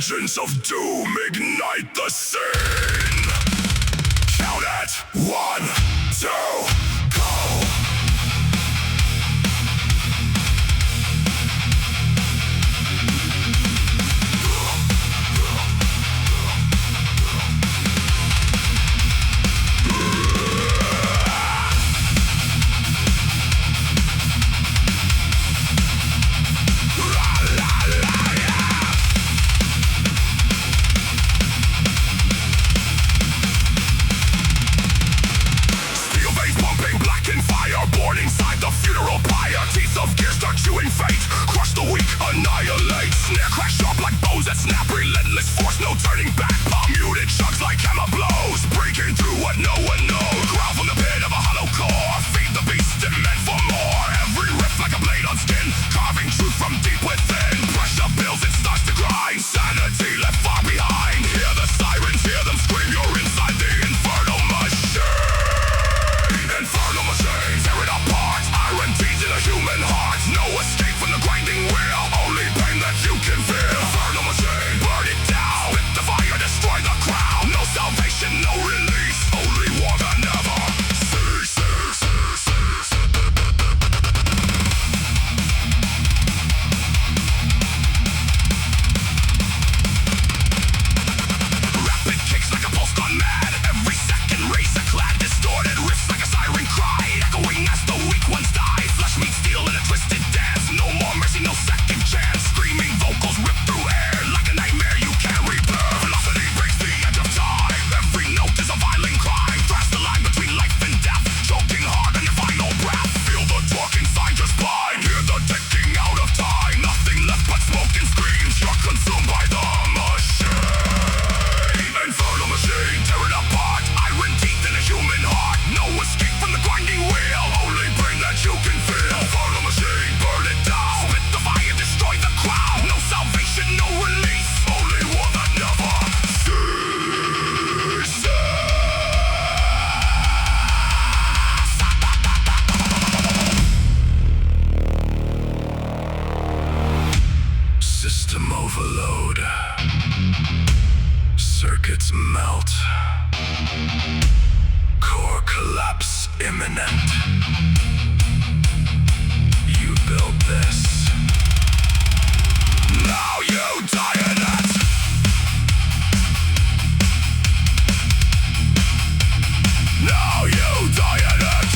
Engines of doom ignite the scene. Count at 1, 2, go. Crush the weak, annihilate. Snare crash sharp like bows that snap. Relentless force, no turning back. Palm muted chugs like hammer blows. Breaking through what no one knows. Growl from the pit of a hollow core. Feed the beast and meant for more. Every riff like a blade on skin. Carving truth from deep within. Pressure builds, it starts to grind. Sanity left far behind. Hear the sirens, hear them scream. You're inside the infernal machine. Infernal machine, tear it apart. Iron teeth in a human heart. No escape from the grinding wheel. Only pain that you can feel. Infernal machine, burn it down. Spit the fire, destroy the crown. No salvation, no release. Only war that never ceases. Rapid kicks like a pulse gone mad. Every second razor clad. Distorted riffs like a siren cry. Echoing as the weak ones die. Flesh meets steel in a twisted dance. No more mercy, no second chance. Screaming vocals rip through air. Like a nightmare you can't repair. Velocity breaks the edge of time. Every note is a violent cry. Trace the line between life and death. Choking hard on your final breath. Feel the torque inside your spine. Hear the ticking out of time. Nothing left but smoke and screams. You're consumed by the machine. Infernal machine, tear it apart. Iron teeth in a human heart. No escape from the grinding wheel. Only pain that you can feel. Infernal machine, burn it down. Spit the fire, destroy the crown. No salvation, no release. Only war that never ceases. System overload. Circuits melt. Core collapse imminent. You built this. Now you die in it. Now you die in it.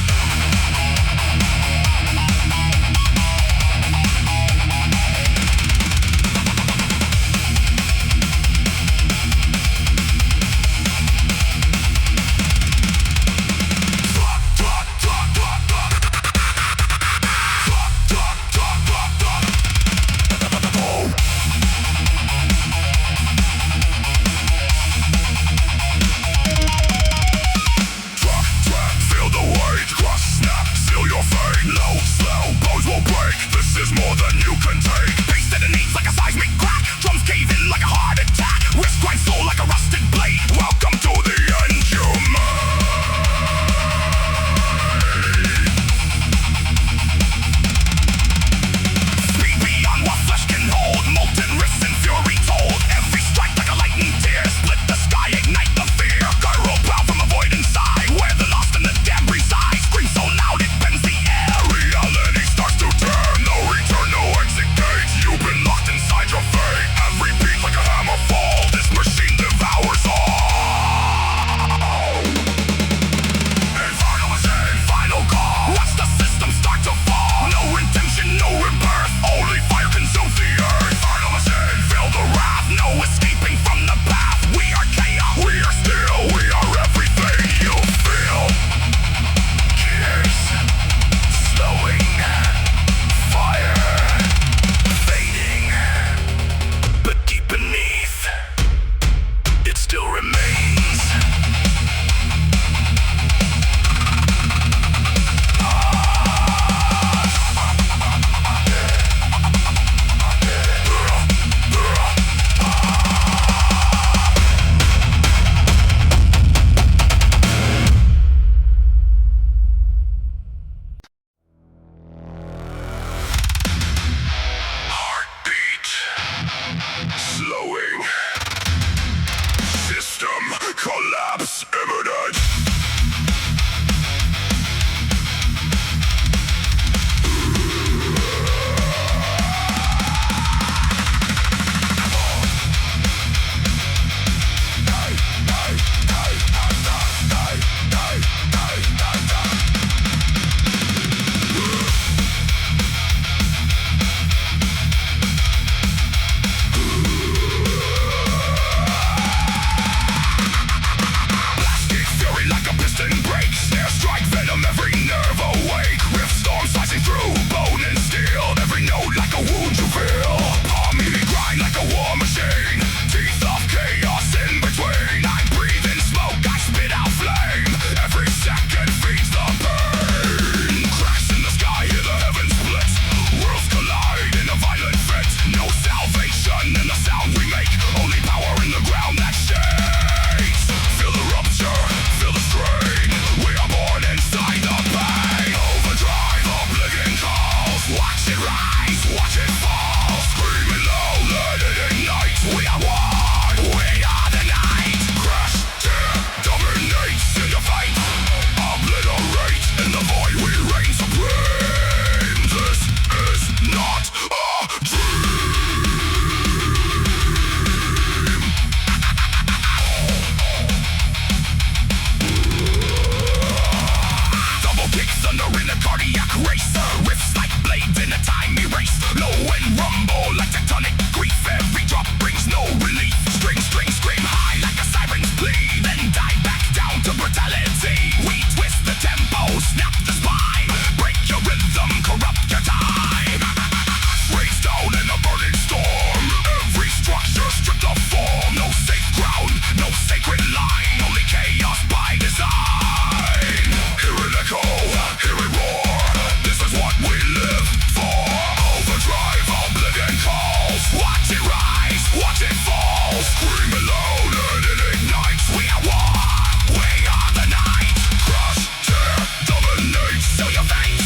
brutality. We twist the tempo, snap the spine, break your rhythm, corrupt your time. Raise down in a burning storm, every structure stripped of form. No safe ground, no sacred line, only chaos by design. Hear it echo, hear it roar, this is what we live for. Overdrive, oblivion calls, watch it rise, watch it fall. Scream it loud and it ignites. We are war, we are the night. Crush, tear, dominate, seal your fate.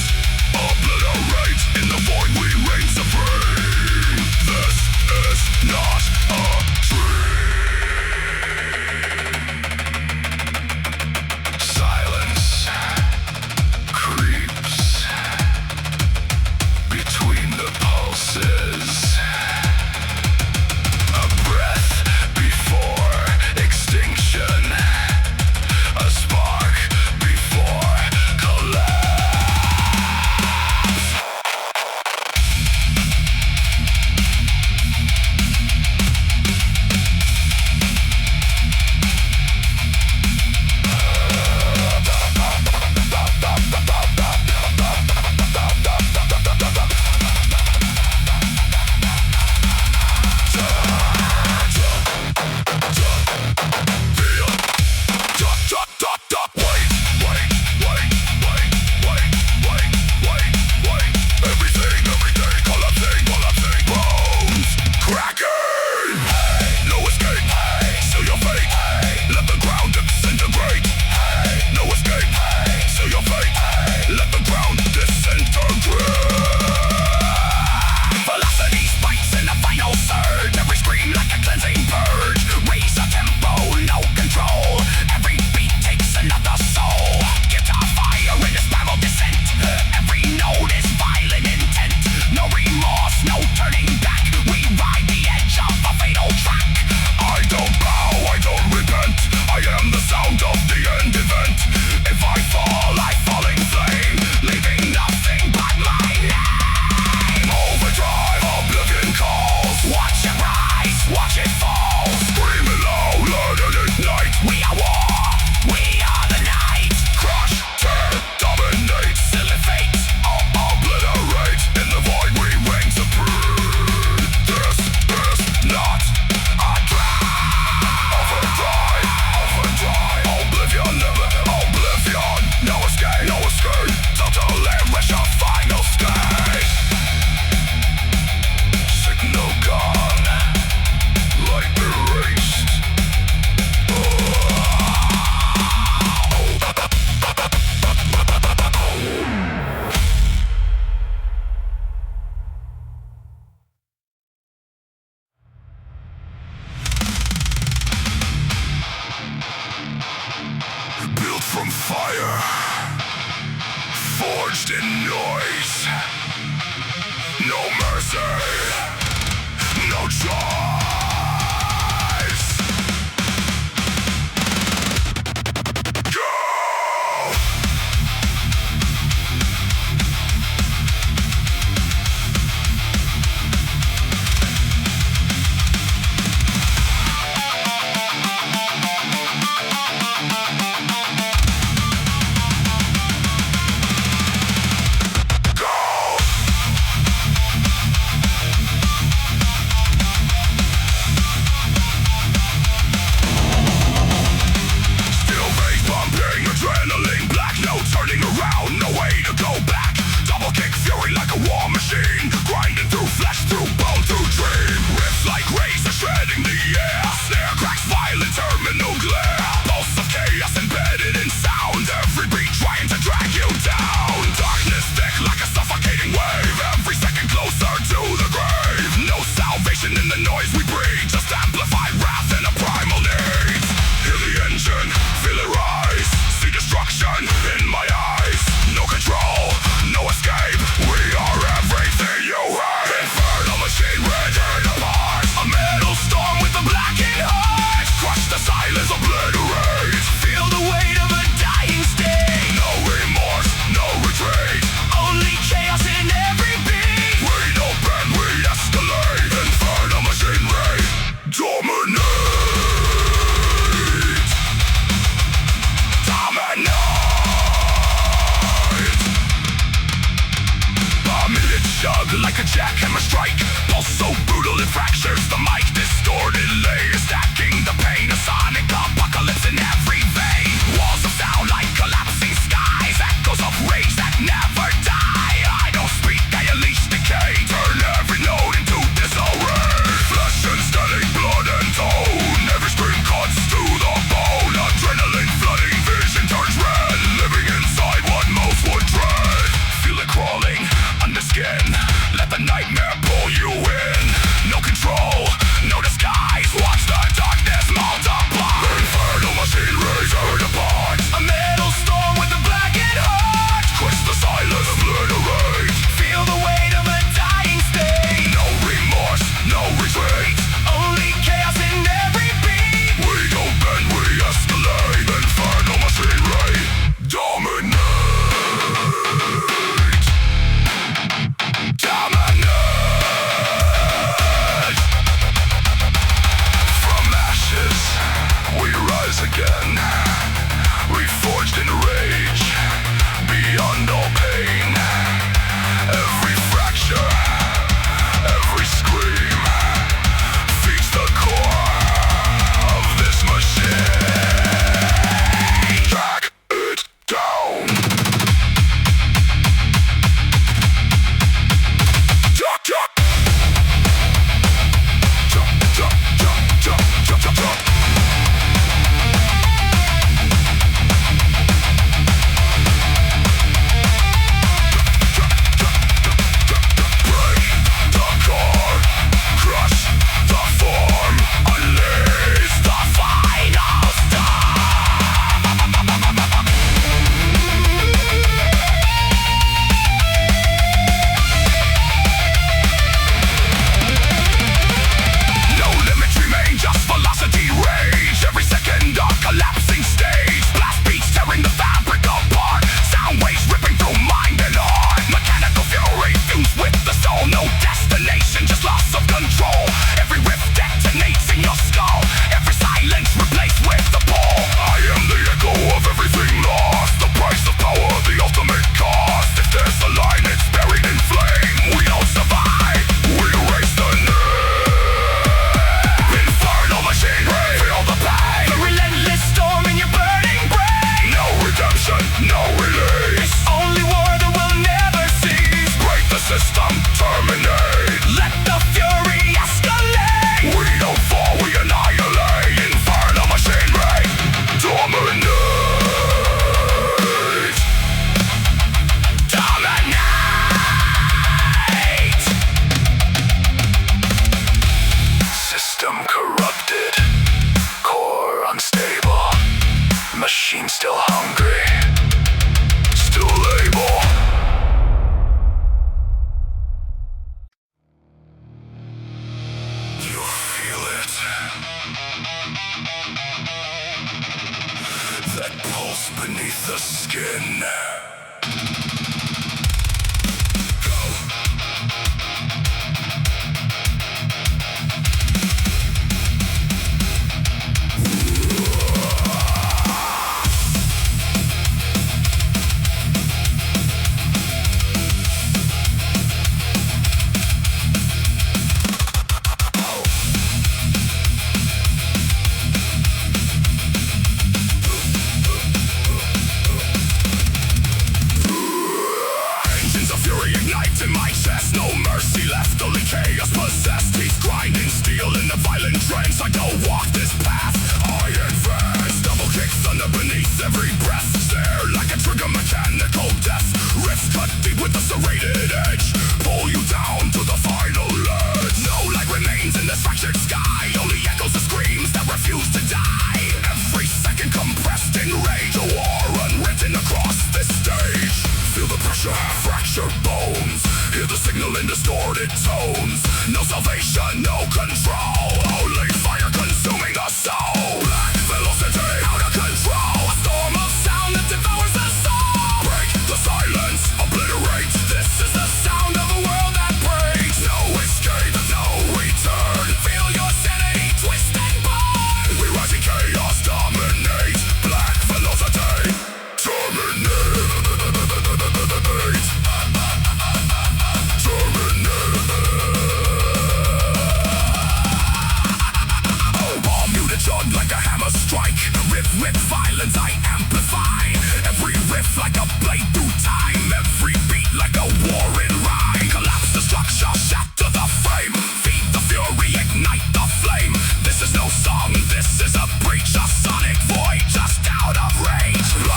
Obliterate, in the void we reign supreme. This is not a dream. Silence creeps between the pulses. A breath before extinction. A spark before collapse. Everything, every day, collapsing, bones cracking. No escape, seal your fate. Let the ground disintegrate. No escape, seal your fate. Let the ground disintegrate. Velocity spikes in the final surge. Every scream like a cleansing purge. Raise a tempo, no control. Every beat takes another soul. Guitar fire in a spiral descent. Every note is violent intent. No remorse, no turning back. We ride the edge of a fatal track. I don't bow, I don't repent. I am the sound of the end event. If I fall, I fall in flame, leaving nothing but my name. Overdrive, oblivion calls. Watch it rise, watch it fall. Scream it loud, let it ignite. We are war, we are the night. Crush, tear, dominate, seal it fate. Obliterate, in the void we reign supreme. This is not a dream. Overdrive, oblivion, oblivion. No escape, no escape. Total erasure, final state. Signal gone, light erased. Built from fire, forged in noise. No mercy, no choice. Go! a strike. Pulse so brutal it fractures the mic. Distorted layers stacking the pain. A sonic apocalypse in every vein. Walls of sound like collapsing skies. Echoes of rage that never die. I don't speak, I unleash decay. Turn every note into disarray. Flesh and static, blood and tone. Every scream cuts to the bone. Adrenaline flooding, vision turns red. Living inside what most would dread. Feel it crawling under skin. Let the nightmare pull you in. No control, no disguise. Watch the darkness multiply. Infernal machinery tearing apart. A metal storm with a blackened heart. Twist the silence, obliterate. Feel the weight of a dying state. No remorse, no retreat. Only chaos in every beat. We don't bend, we escalate. Infernal machinery dominate. Again, reforged in rage, beyond all pain. Every fracture, every scream feeds the core of this machine. Track it down. Jump, jump. Jump, jump, jump, jump, jump, jump, jump. Machine still hungry, still able. You feel it. That pulse beneath the skin. In my chest, no mercy left, only chaos possessed. He's grinding steel in the violent trance. I don't walk this path, I advance. Double kick thunder beneath every breath. Stare like a trigger, mechanical death. Riffs cut deep with a serrated edge. Pull you down to the final edge. No light remains in this fractured sky. Only echoes of screams that refuse to die. Every second compressed in rage. A war unwritten across this stage. Feel the pressure, fractured bones. Hear the signal in distorted tones. No salvation, no control. Only fire consuming the soul. Black velocity, out of control. A storm of sound that devours the soul. Break the silence, obliterate. This is the sound of a world that breaks. No escape, no return. Feel your sanity twist and burn. We rise in chaos, dominate. Black velocity, terminate. Terminate.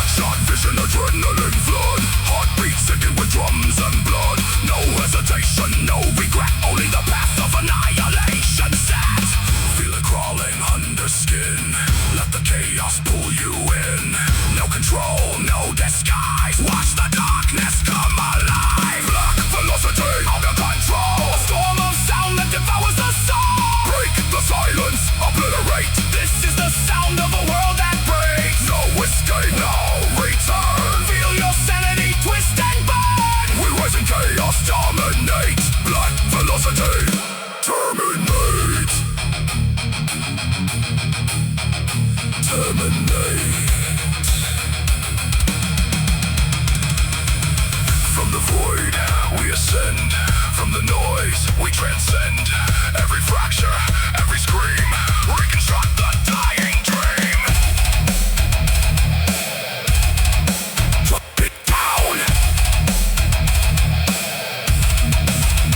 Bloodshot vision, adrenaline flood. Heartbeat sickened with drums and blood. No hesitation, no regret, only the path of annihilation set. Feel it crawling under skin. Let the chaos pull you in. No control, no disguise. Watch the darkness come alive. Black velocity, out of control. A storm of sound that devours the soul. Break the silence, obliterate. This is the sound of a world that breaks. No escape, no return. Feel your sanity twist and burn. We rise in chaos, dominate. Black velocity, terminate. Terminate. From the void, we ascend. From the noise, we transcend. Every fracture, every scream, reconstruct the dying dream. Drop it down.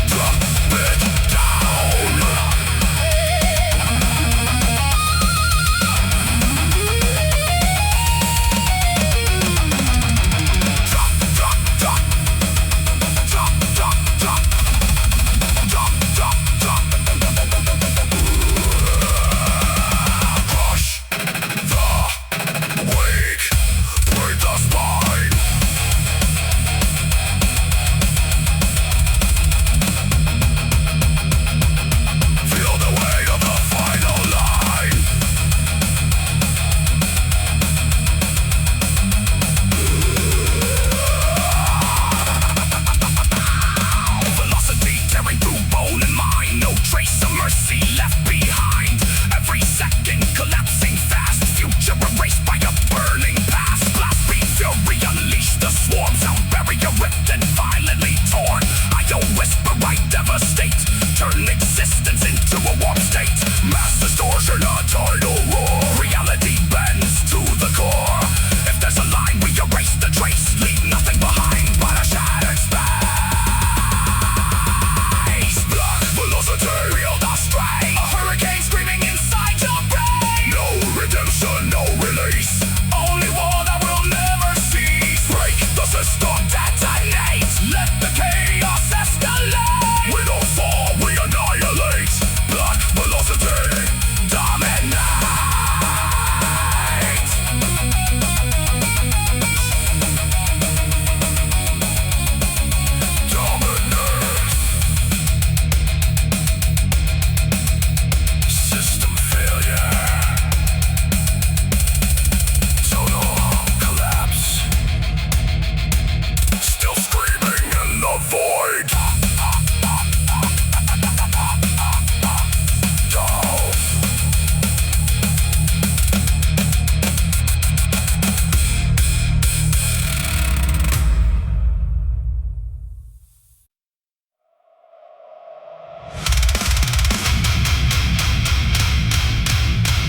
Drop it down. Drop, drop, drop. Drop, drop, drop. Drop, drop, drop. Crush the weak, break the spine. Feel the weight of the final line. Velocity tearing through bone and mind. No trace of mercy left behind. Every second collapsing fast. Future erased by a burning past. Blast beat fury, unleash the swarm. Sound barrier ripped and violently torn. I don't whisper, I devastate. Turn existence into a warp state. Mass distortion, a tidal roar. Reality bends to the core. If there's a line, we erase the trace. Leave nothing behind but a shattered space. Black velocity, feel the strain. A hurricane screaming inside your brain. No redemption, no release. Only war that will never cease. Break the system, detonate. Let the chaos escalate. We don't fall, we annihilate. Black velocity, dominate. Dominate. System failure. Total collapse. Still screaming in the void. Down.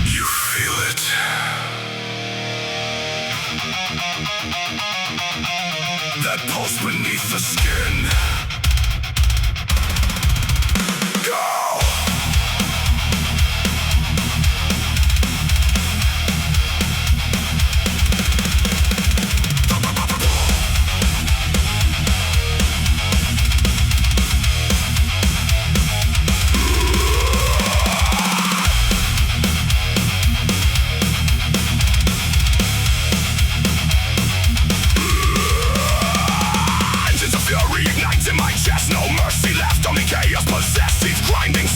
You feel it. That pulse beneath the skin. Go! Engines of fury ignites in my chest. No mercy left, only chaos possessive grinding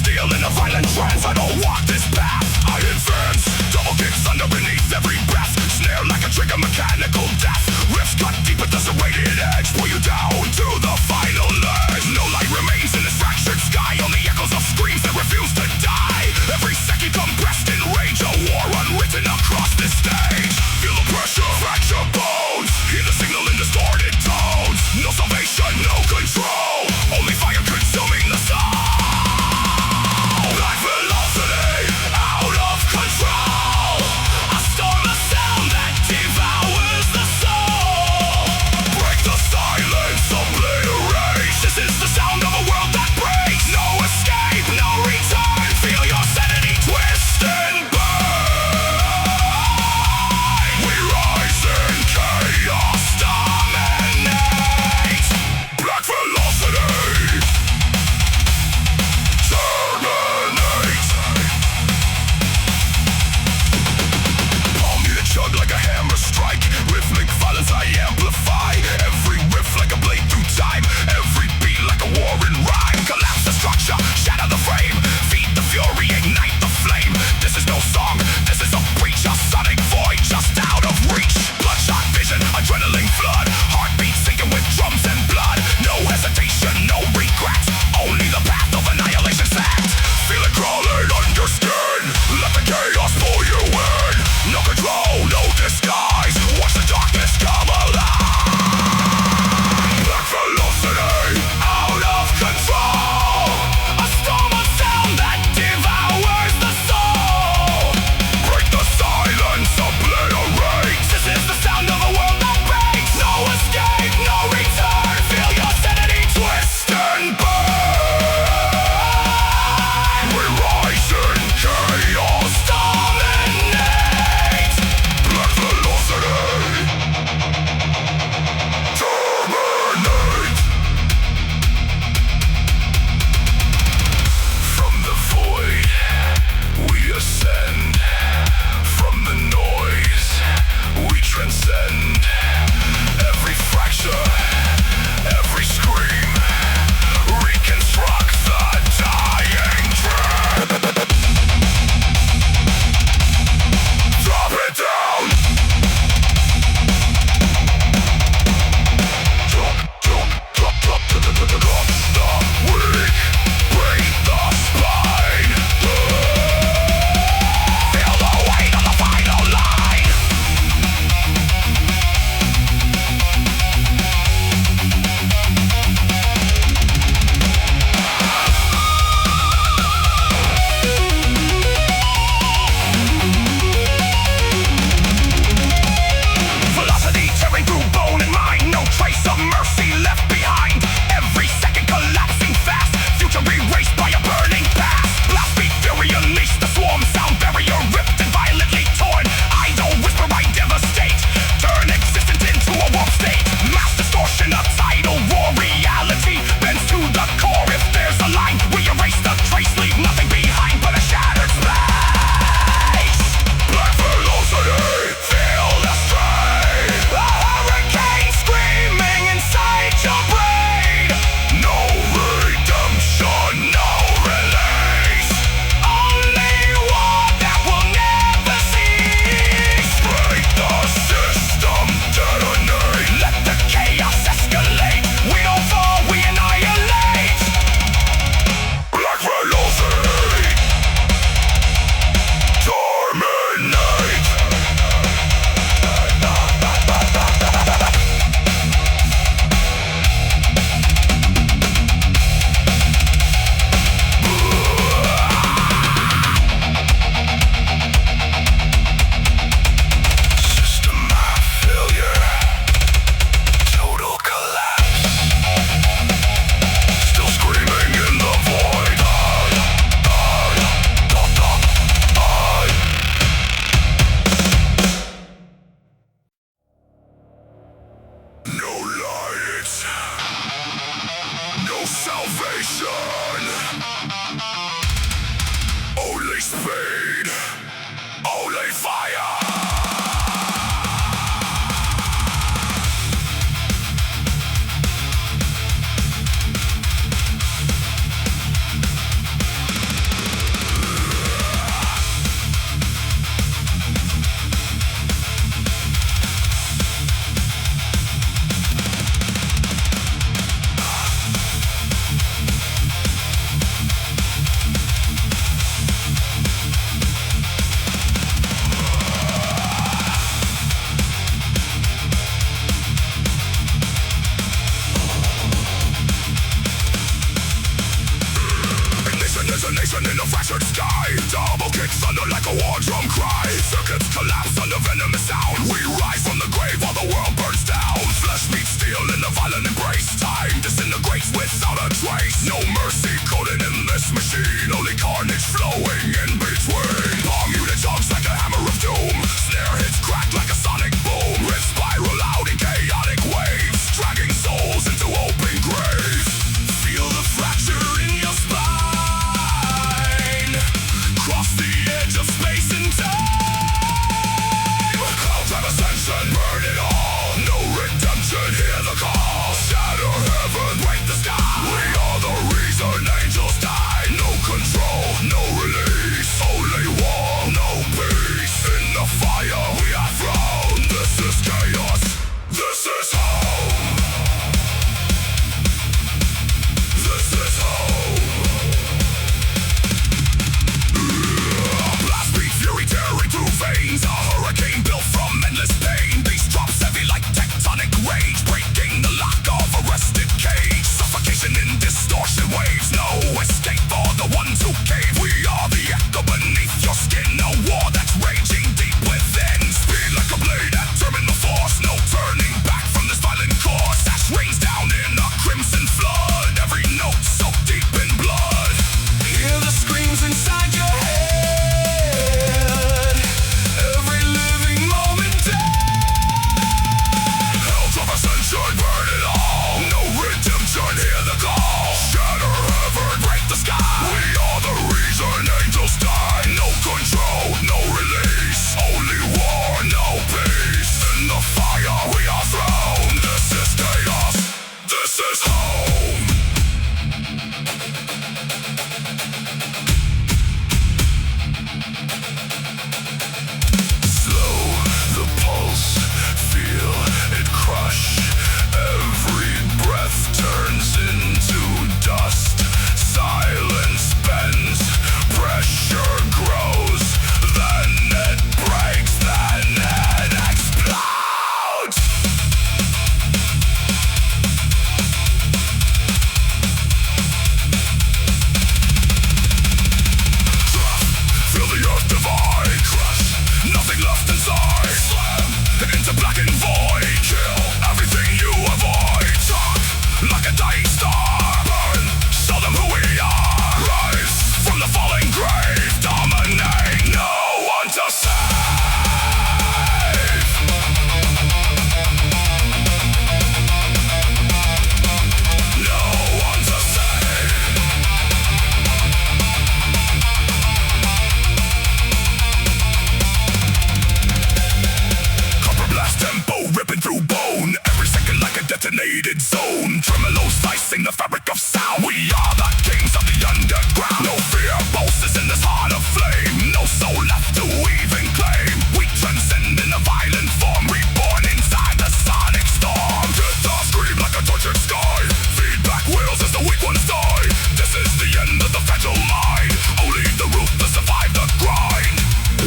Invaded zone, tremolo slicing the fabric of sound. We are the kings of the underground. No fear pulses in this heart of flame. No soul left to even claim. We transcend in a violent form, reborn inside the sonic storm. Guitar scream like a tortured sky. Feedback wheels as the weak ones die. This is the end of the fragile mind. Only the ruthless survive the grind.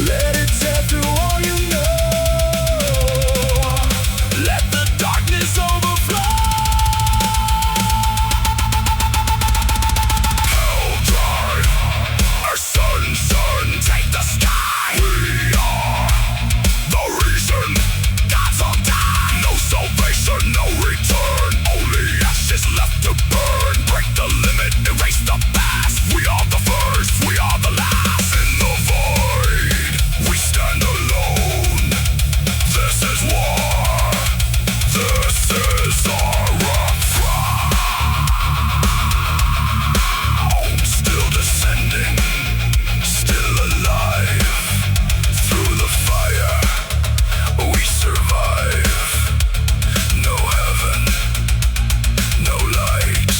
Let it tear through all you know. Let the darkness overflow. Hell drive, our sun, take the sky. We are the reason gods all die. No salvation, no return. Only ashes left to burn. Break the limit, erase the past. We are the first, we are the last. In the void, we stand alone. This is war. This is our rock. Still descending, still alive. Through the fire, we survive. No heaven, no light.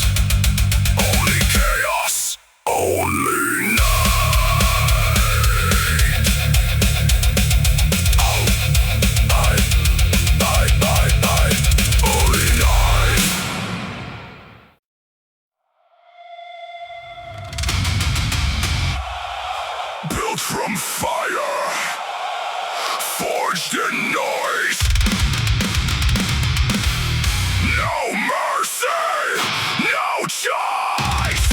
Only chaos, only night. Oh, only night. Built from fire, forged in noise. No mercy, no choice.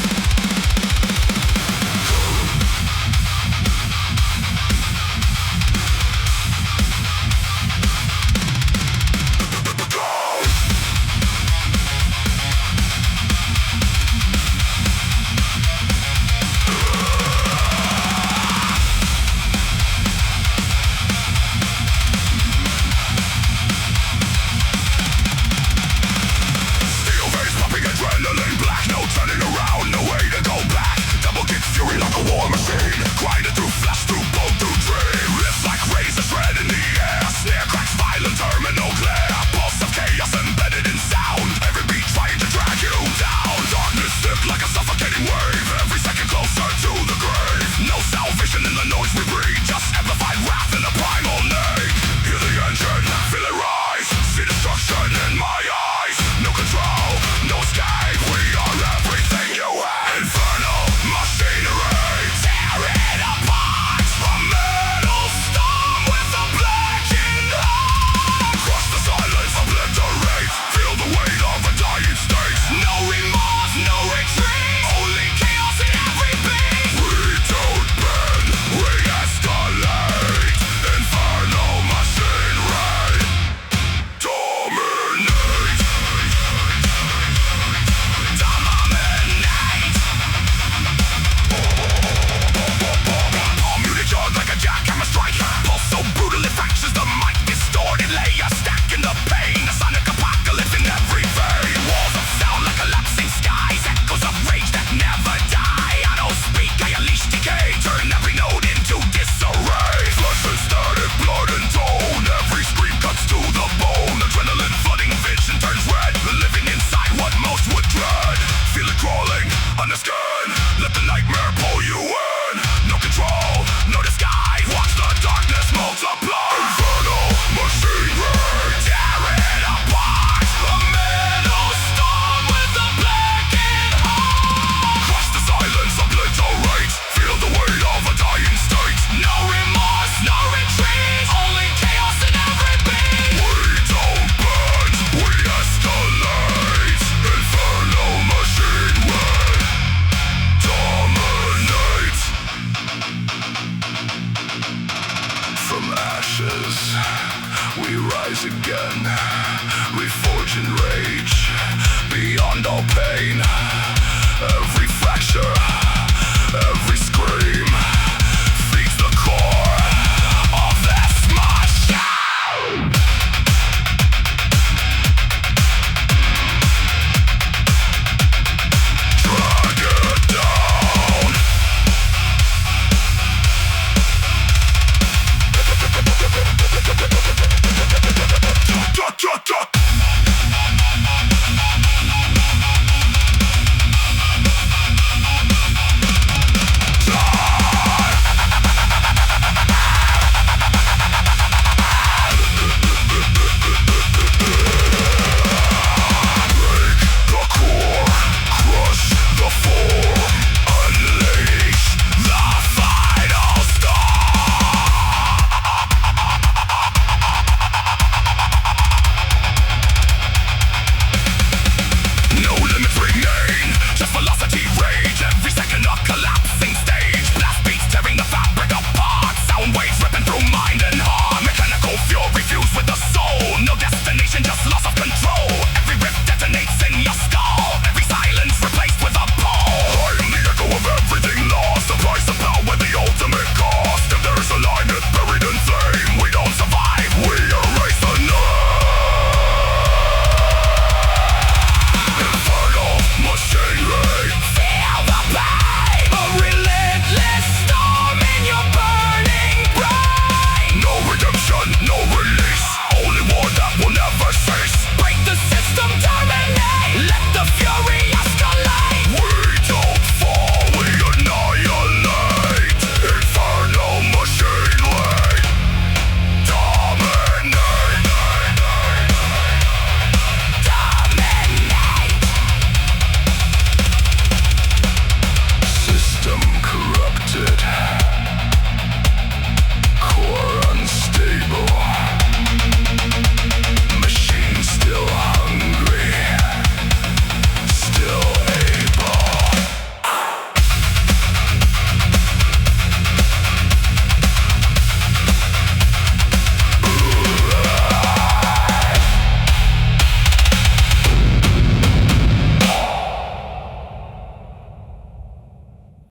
Steel veins pumping adrenaline black. No turning around, no way to go back. Double kick fury like a war machine. Grinding through flesh, through bone, through dream. Riffs like razor shred in the air. Snare cracks violent terminal glare. Pulse of chaos embedded in sound. Every beat trying to drag you down. Darkness thick like a suffocating wave. Every second closer to the grave. No salvation in the noise we breathe. Just amplified wrath in a primal name. Hear the engine, feel it rise. See destruction in my eyes. No control, no escape. We are everything you hate. Infernal machinery, tear it apart. A metal storm with a blackened heart. Crush the silence, obliterate. Feel the weight of a dying state. No remorse, no retreat. Only chaos in every beat. We don't bend, we escalate. Infernal machinery, dominate. Dominate. Palm muted jaws like a jackhammer strike. Pulse so brutal it fractures the mic. Distorted layer stacking the pain. A sonic apocalypse in every vein. Walls of sound like collapsing skies. Echoes of rage that never die. I don't speak, I unleash decay. Turn every note into disarray. Flesh and static, blood and tone. Every scream cuts to the bone. Adrenaline flooding vision turns red. Living inside what most would dread. Feel it crawling on the skin. Let the nightmare pull you in. No control, no disguise. Watch the darkness multiply. Infernal machinery, tear it apart. A metal storm with a blackened heart. Crush the silence, obliterate. Feel the weight of a dying state. No remorse, no retreat. Only chaos in every beat. We don't bend, we escalate. Infernal machinery, dominate. From ashes, we rise again. We forge in rage, beyond all pain.